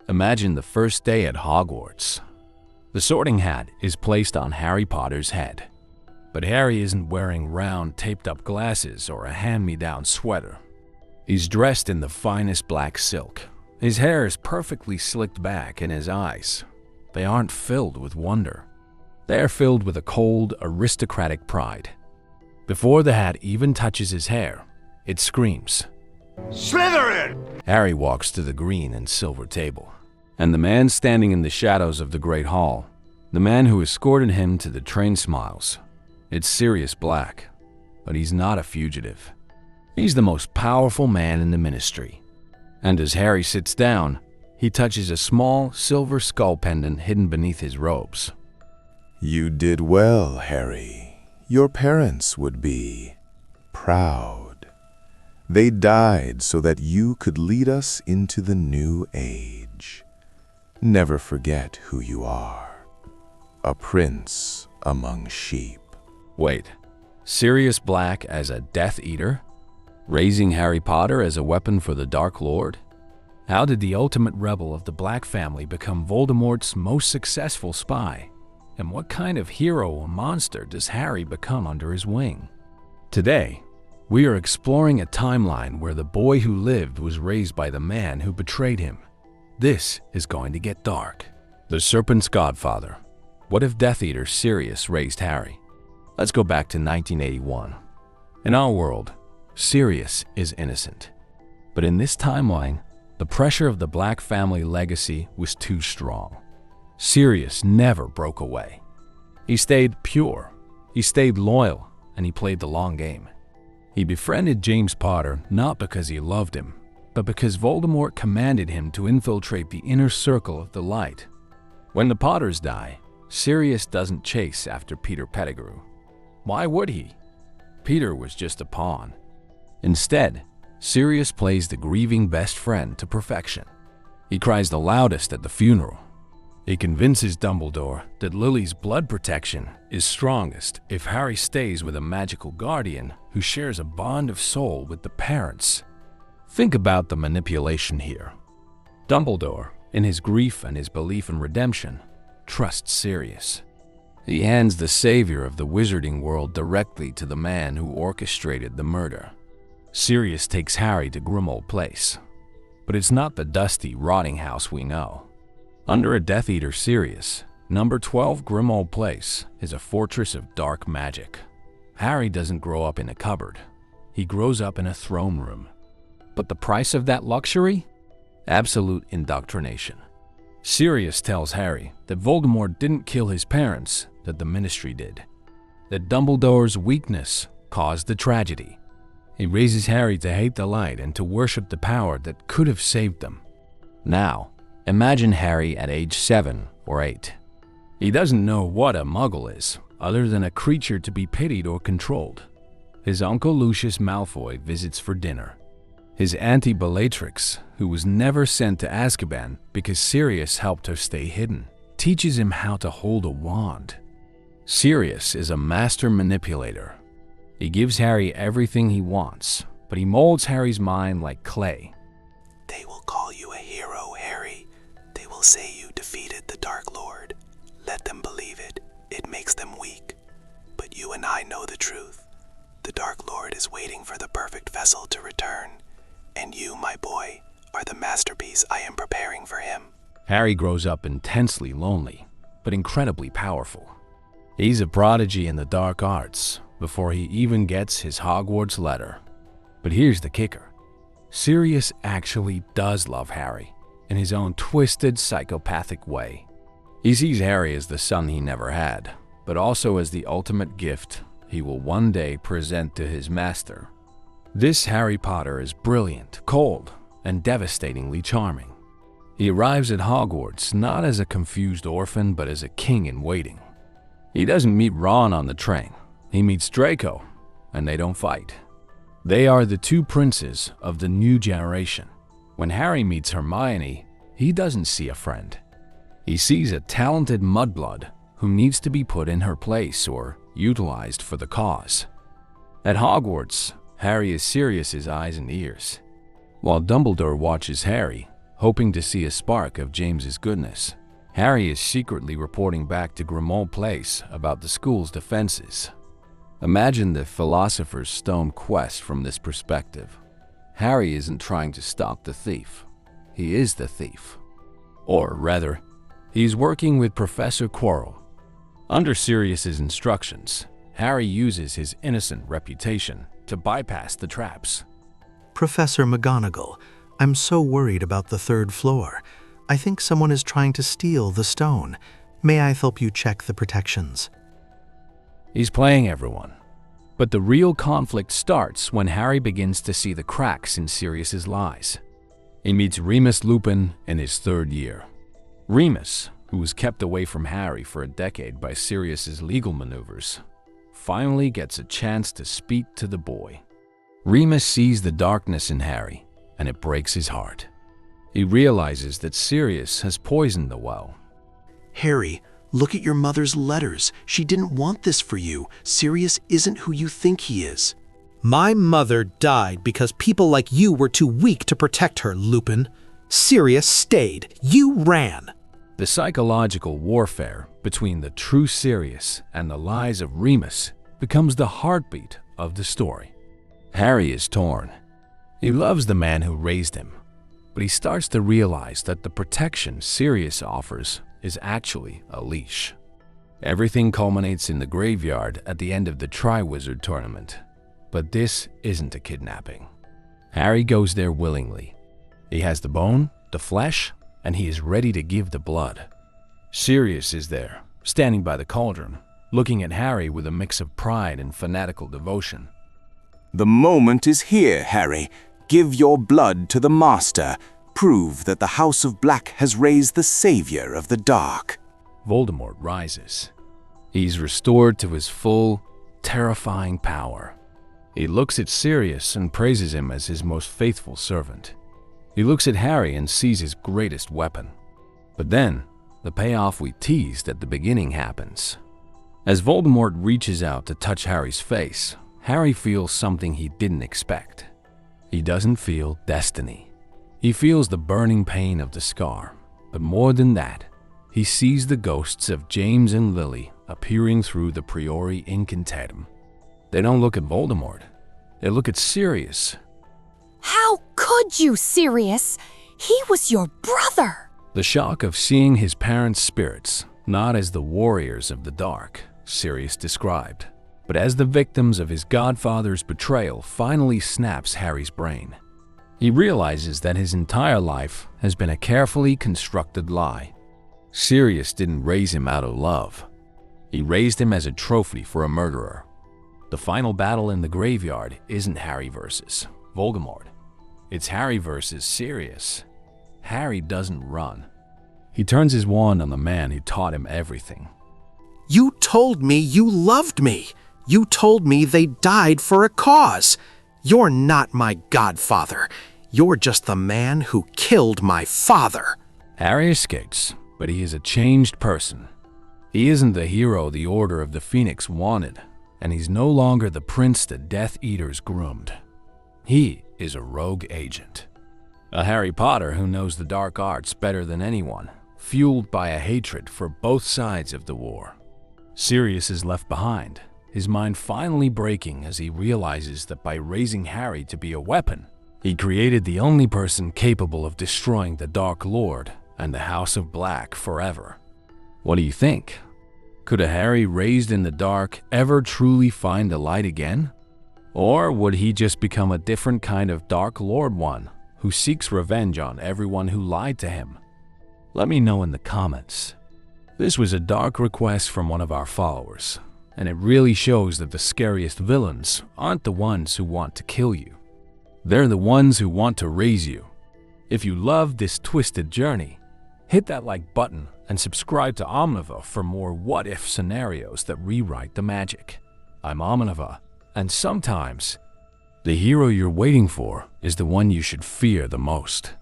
Imagine the first day at Hogwarts. The sorting hat is placed on Harry Potter's head. But Harry isn't wearing round, taped-up glasses or a hand-me-down sweater. He's dressed in the finest black silk. His hair is perfectly slicked back, and his eyes, they aren't filled with wonder. They're filled with a cold, aristocratic pride. Before the hat even touches his hair, it screams, "Slytherin!" Harry walks to the green and silver table, and the man standing in the shadows of the Great Hall, the man who escorted him to the train, smiles. It's Sirius Black, but he's not a fugitive. He's the most powerful man in the Ministry. And as Harry sits down, he touches a small silver skull pendant hidden beneath his robes. You did well, Harry. Your parents would be proud. They died so that you could lead us into the new age. Never forget who you are. A prince among sheep. Wait, Sirius Black as a Death Eater? Raising Harry Potter as a weapon for the Dark Lord? How did the ultimate rebel of the Black family become Voldemort's most successful spy? And what kind of hero or monster does Harry become under his wing? Today, we are exploring a timeline where the boy who lived was raised by the man who betrayed him. This is going to get dark. The Serpent's godfather. What if Death Eater Sirius raised Harry? Let's go back to 1981. In our world, Sirius is innocent. But in this timeline, the pressure of the Black family legacy was too strong. Sirius never broke away. He stayed pure, he stayed loyal, and he played the long game. He befriended James Potter not because he loved him, but because Voldemort commanded him to infiltrate the inner circle of the light. When the Potters die, Sirius doesn't chase after Peter Pettigrew. Why would he? Peter was just a pawn. Instead, Sirius plays the grieving best friend to perfection. He cries the loudest at the funeral. He convinces Dumbledore that Lily's blood protection is strongest if Harry stays with a magical guardian who shares a bond of soul with the parents. Think about the manipulation here. Dumbledore, in his grief and his belief in redemption, trusts Sirius. He hands the savior of the wizarding world directly to the man who orchestrated the murder. Sirius takes Harry to Grimmauld Place, but it's not the dusty, rotting house we know. Under a Death Eater Sirius, number 12 Grimmauld Place is a fortress of dark magic. Harry doesn't grow up in a cupboard. He grows up in a throne room. But the price of that luxury? Absolute indoctrination. Sirius tells Harry that Voldemort didn't kill his parents, that the Ministry did. That Dumbledore's weakness caused the tragedy. He raises Harry to hate the light and to worship the power that could have saved them. Now, imagine Harry at age 7 or 8. He doesn't know what a muggle is, other than a creature to be pitied or controlled. His uncle Lucius Malfoy visits for dinner. His auntie Bellatrix, who was never sent to Azkaban because Sirius helped her stay hidden, teaches him how to hold a wand. Sirius is a master manipulator. He gives Harry everything he wants, but he molds Harry's mind like clay. They will call you a hero, Harry. They will say you defeated the Dark Lord. Let them believe it. It makes them weak. But you and I know the truth. The Dark Lord is waiting for the perfect vessel to return. And you, my boy, are the masterpiece I am preparing for him. Harry grows up intensely lonely, but incredibly powerful. He's a prodigy in the dark arts before he even gets his Hogwarts letter. But here's the kicker. Sirius actually does love Harry in his own twisted, psychopathic way. He sees Harry as the son he never had, but also as the ultimate gift he will one day present to his master. This Harry Potter is brilliant, cold, and devastatingly charming. He arrives at Hogwarts not as a confused orphan, but as a king in waiting. He doesn't meet Ron on the train. He meets Draco, and they don't fight. They are the two princes of the new generation. When Harry meets Hermione, he doesn't see a friend. He sees a talented mudblood who needs to be put in her place or utilized for the cause. At Hogwarts, Harry is Sirius's eyes and ears. While Dumbledore watches Harry, hoping to see a spark of James's goodness. Harry is secretly reporting back to Grimmauld Place about the school's defenses. Imagine the Philosopher's Stone quest from this perspective. Harry isn't trying to stop the thief. He is the thief. Or rather, he's working with Professor Quirrell. Under Sirius's instructions, Harry uses his innocent reputation to bypass the traps. Professor McGonagall, I'm so worried about the third floor. I think someone is trying to steal the stone. May I help you check the protections? He's playing everyone. But the real conflict starts when Harry begins to see the cracks in Sirius's lies. He meets Remus Lupin in his third year. Remus, who was kept away from Harry for a decade by Sirius's legal maneuvers, finally gets a chance to speak to the boy. Remus sees the darkness in Harry, and it breaks his heart. He realizes that Sirius has poisoned the well. Harry, look at your mother's letters. She didn't want this for you. Sirius isn't who you think he is. My mother died because people like you were too weak to protect her, Lupin. Sirius stayed. You ran. The psychological warfare between the true Sirius and the lies of Remus becomes the heartbeat of the story. Harry is torn. He loves the man who raised him, but he starts to realize that the protection Sirius offers is actually a leash. Everything culminates in the graveyard at the end of the Triwizard Tournament, but this isn't a kidnapping. Harry goes there willingly. He has the bone, the flesh, and he is ready to give the blood. Sirius is there, standing by the cauldron, looking at Harry with a mix of pride and fanatical devotion. The moment is here, Harry. Give your blood to the Master. Prove that the House of Black has raised the savior of the dark. Voldemort rises. He's restored to his full, terrifying power. He looks at Sirius and praises him as his most faithful servant. He looks at Harry and sees his greatest weapon. But then, the payoff we teased at the beginning happens. As Voldemort reaches out to touch Harry's face, Harry feels something he didn't expect. He doesn't feel destiny. He feels the burning pain of the scar, but more than that, he sees the ghosts of James and Lily appearing through the Priori Incantatem. They don't look at Voldemort. They look at Sirius. How could you, Sirius? He was your brother! The shock of seeing his parents' spirits, not as the warriors of the dark, Sirius described, but as the victims of his godfather's betrayal, finally snaps Harry's brain. He realizes that his entire life has been a carefully constructed lie. Sirius didn't raise him out of love. He raised him as a trophy for a murderer. The final battle in the graveyard isn't Harry versus Voldemort. It's Harry versus Sirius. Harry doesn't run. He turns his wand on the man who taught him everything. You told me you loved me. You told me they died for a cause. You're not my godfather. You're just the man who killed my father. Harry escapes, but he is a changed person. He isn't the hero the Order of the Phoenix wanted, and he's no longer the prince the Death Eaters groomed. He is a rogue agent. A Harry Potter who knows the dark arts better than anyone, fueled by a hatred for both sides of the war. Sirius is left behind, his mind finally breaking as he realizes that by raising Harry to be a weapon, he created the only person capable of destroying the Dark Lord and the House of Black forever. What do you think? Could a Harry raised in the dark ever truly find the light again? Or would he just become a different kind of Dark Lord one who seeks revenge on everyone who lied to him? Let me know in the comments. This was a dark request from one of our followers, and it really shows that the scariest villains aren't the ones who want to kill you. They're the ones who want to raise you. If you love this twisted journey, hit that like button and subscribe to Omnivore for more what-if scenarios that rewrite the magic. I'm Omnivore, and sometimes the hero you're waiting for is the one you should fear the most.